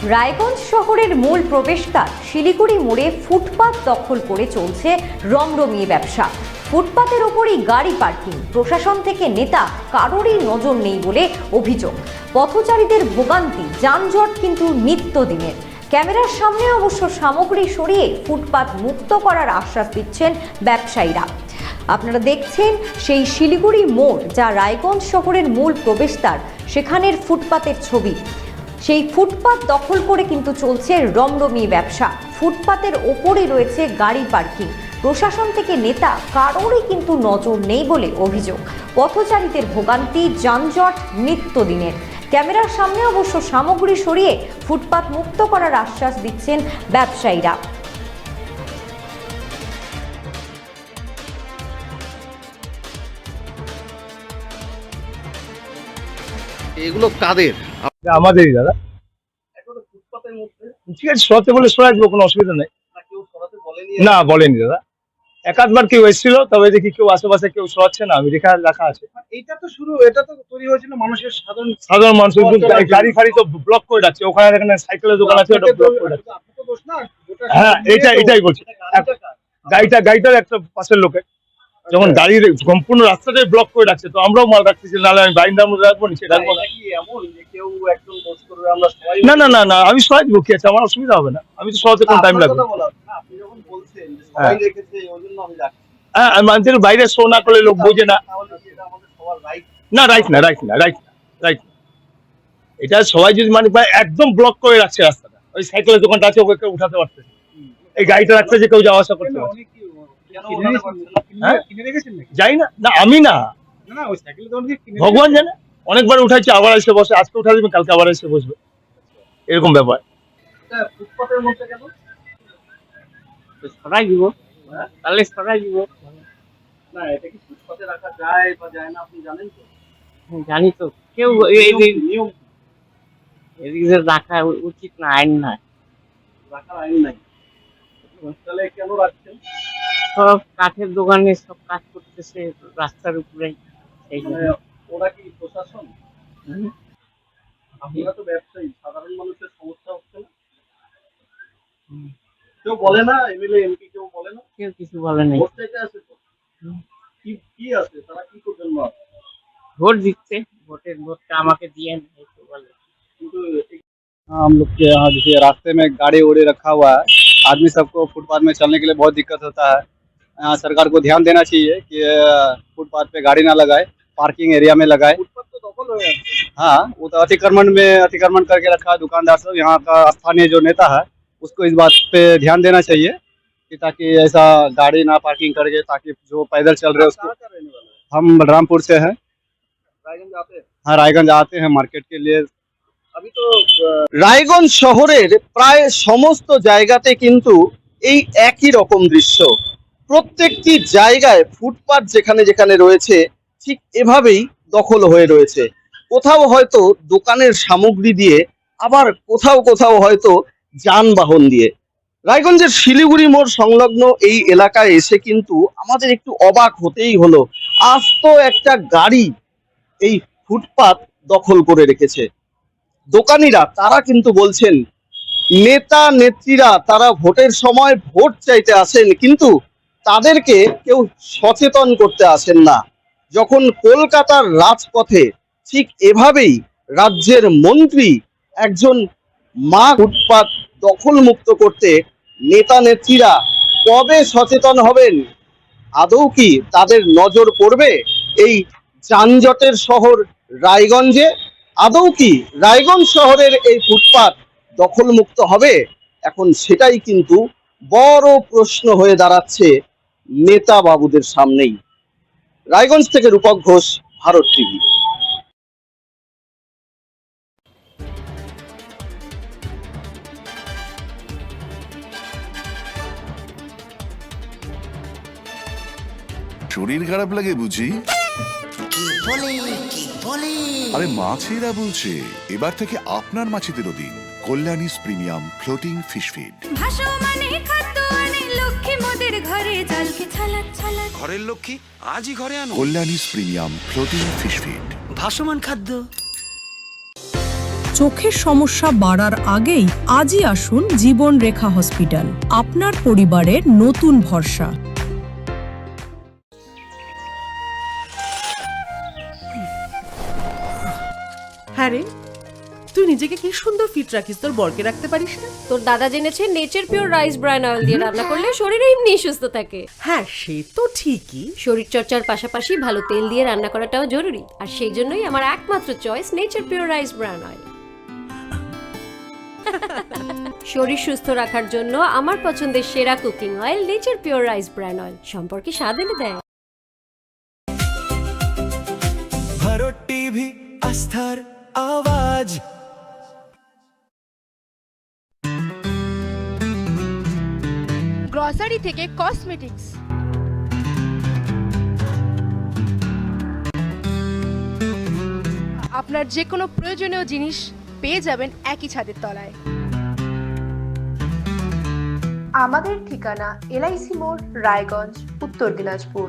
রায়গঞ্জ শহরের মূল প্রবেশদ্বার শিলিগুড়ি মোড়ে ফুটপাত দখল করে চলছে রমরমিয়ে ব্যবসা। ফুটপাতের ওপরই গাড়ি পার্কিং, প্রশাসন থেকে নেতা কারোরই নজর নেই বলে অভিযোগ। পথচারীদের ভোগান্তি, যানজট কিন্তু নিত্যদিনের। ক্যামেরার সামনে অবশ্য সামগ্রী সরিয়ে ফুটপাত মুক্ত করার আশ্বাস দিচ্ছেন ব্যবসায়ীরা। আপনারা দেখছেন সেই শিলিগুড়ি মোড়, যা রায়গঞ্জ শহরের মূল প্রবেশদ্বার, সেখানের ফুটপাতের ছবি। সেই ফুটপাত দখল করে কিন্তু চলছে রমরমিয়ে ব্যবসা। ফুটপাতের ওপরই রয়েছে গাড়ি পার্কিং, প্রশাসন থেকে নেতা কারোরই কিন্তু নজর নেই বলে অভিযোগ। পথচারীদের ভোগান্তি, যানজট নিত্যদিনের। ক্যামেরার সামনে অবশ্য সামগ্রী সরিয়ে ফুটপাত মুক্ত করার আশ্বাস দিচ্ছেন ব্যবসায়ীরা। এগুলো কাদের? আমাদেরই দাদা। ঠিক আছে, সরাতে বলে সরাই দেবো, কোনো অসুবিধা নেই। না, বলেনি দাদা। একাধবার কেউ এসেছিল, তবে দেখি কেউ আশেপাশে কেউ সরাচ্ছে না, আমি লেখা আছে। এটা তো তৈরি হয়েছিল মানুষের সাধারণ মানুষ গাড়ি ফাড়ি তো ব্লক করে রাখছে, ওখানে এখানে সাইকেলের দোকান আছে, ওটা ব্লক করে রাখছে। হ্যাঁ, এটাই বলছি। গাড়িটার একটা পাশের লোকের যখন দাঁড়িয়ে সম্পূর্ণ রাস্তাটাই ব্লক করে রাখছে, তো আমরাও মাল রাখতেছি, নাহলে আমি বাইন্দার মধ্যে রাখবো, নিচে রাখবো না। না না না না, আমি সরাই দেবো, কি আছে, আমার অসুবিধা হবে না। আমি তো সরাতে কোনো টাইম লাগবে। হ্যাঁ, মানুষের বাইরে শো না করলে লোক বোঝে না। না, রাইট না। এটা সবাই যদি মানে একদম ব্লক করে রাখছে রাস্তাটা, ওই সাইকেলের দোকানটা আছে, ওকে কেউ উঠাতে পারছে, এই গাড়িটা রাখছে যে কেউ যাওয়া আসা করতে পারছে। যাই না, না আমি না, ভগবান জানে। অনেকবার উঠাইছে, আবার এসে বসে, আজকে উঠা দিবে, কালকে আবার এসে বসবে, এরকম ব্যাপার। সরাই দিব, তাহলে সরাই দিব। না, এটা কি ফুটপাতে রাখা যায় বা যায় না আপনি জানেন তো? জানি তো, কেউ নিয়ম এদিকে রাখা উচিত না, আইন না। রাখার আইন নাই, তাহলে কেন রাখছেন? সব কাঠের দোকানে সব কাজ করতেছে রাস্তার উপরে, সেই জন্য। ওরা কি প্রশাসন? আপনারা তো ব্যবসায়ী, সাধারণ মানুষের সমস্যা হচ্ছে না? কেউ বলে না? এমএলএ এমপি কেউ বলে না? কেউ কিছু বলে নাই। ভোট চাইতে আসে তো, কি আছে, তারা কি করবেন? ভোট দিচ্ছে, ভোটটা আমাকে দিয়ে বলে। কিন্তু हम लोग के यहाँ जैसे रास्ते में गाड़ी उड़ी रखा हुआ है, आदमी सबको फुटपाथ में चलने के लिए बहुत दिक्कत होता है। यहाँ सरकार को ध्यान देना चाहिए कि फुटपाथ पे गाड़ी ना लगाए, पार्किंग एरिया में लगाए। ফুটপাত তো দখল হয়ে আছে। हाँ, वो तो अतिक्रमण करके रखा है दुकानदार सब। यहाँ का स्थानीय जो नेता है उसको इस बात पे ध्यान देना चाहिए कि ताकि ऐसा गाड़ी ना पार्किंग करके, ताकि जो पैदल चल रहे हैं उसको। कहाँ का रहने वाला है? हम बलरामपुर से हैं। रायगंज आते हैं? हाँ, रायगंज आते हैं मार्केट के लिए। আমি তো রায়গঞ্জ শহরের প্রায় সমস্ত জায়গাতে কিন্তু এই একই রকম দৃশ্য। প্রত্যেকটি জায়গায় ফুটপাত যেখানে যেখানে রয়েছে ঠিক এভাবেই দখল হয়ে রয়েছে। কোথাও হয়তো দোকানের সামগ্রী দিয়ে, আবার কোথাও কোথাও হয়তো যানবাহন দিয়ে। রায়গঞ্জের শিলিগুড়ি মোড় সংলগ্ন এই এলাকায় এসে কিন্তু আমাদের একটু অবাক হতেই হলো। আস্ত একটা গাড়ি এই ফুটপাত দখল করে রেখেছে। দোকানিরা তারা কিন্তু বলছেন, নেতা নেত্রীরা তারা ভোটের সময় ভোট চাইতে আসেন, কিন্তু তাদেরকে কেউ সচেতন করতে আসেন না। যখন কলকাতার রাজপথে ঠিক এভাবেই রাজ্যের মন্ত্রী একজন মা ফুটপাত দখল মুক্ত করতে, নেতা নেত্রীরা কবে সচেতন হবেন? আদৌ কি তাদের নজর পড়বে এই যানজটের শহর রায়গঞ্জে? আদৌ কি রায়গঞ্জ শহরের এই ফুটপাত দখল মুক্ত হবে? এখন সেটাই কিন্তু বড় প্রশ্ন হয়ে দাঁড়াচ্ছে নেতা বাবুদের সামনেই। রায়গঞ্জ থেকে রূপক ঘোষ, ভারত টিভি। শরীর খারাপ লাগে বুঝি? আরে মাছেরা বলছে, এবার থেকে আপনার মাছেদেরও দিন কল্যাণীস প্রিমিয়াম ফ্লোটিং ফিশ ফিড। ঘরের লক্ষ্মী আজই ঘরে আনো কল্যাণীস প্রিমিয়াম ফ্লোটিং ফিশ ফিড, ভাসমান খাদ্য। চোখের সমস্যা বাড়ার আগেই আজই আসুন জীবন রেখা হসপিটাল, আপনার পরিবারের নতুন ভরসা। হ্যাঁ রে, তুই নিজেকে কি সুন্দর ফিট রাখিস, তোর বরকে রাখতে পারিস না? তোর দাদা জেনেছে nature pure rice bran oil দিয়ে রান্না করলে শরীর এমনি সুস্থ থাকে। হ্যাঁ, সে তো ঠিকই। শরীর চর্চার পাশাপাশি ভালো তেল দিয়ে রান্না করাটাও জরুরি, আর সেই জন্যই আমার একমাত্র choice nature pure rice bran oil. শরীর সুস্থ রাখার জন্য আমার পছন্দের সেরা cooking oil nature pure rice bran oil, সম্পর্কে স্বাদ এনে দেয়। ভারত টিভি, আস্থার আওয়াজ। গ্রসারি থেকে কসমেটিক্স, আপনার যে কোনো প্রয়োজনীয় জিনিস পেয়ে যাবেন একই ছাদের তলায়। আমাদের ঠিকানা LIC মোড়, রায়গঞ্জ, উত্তর দিনাজপুর।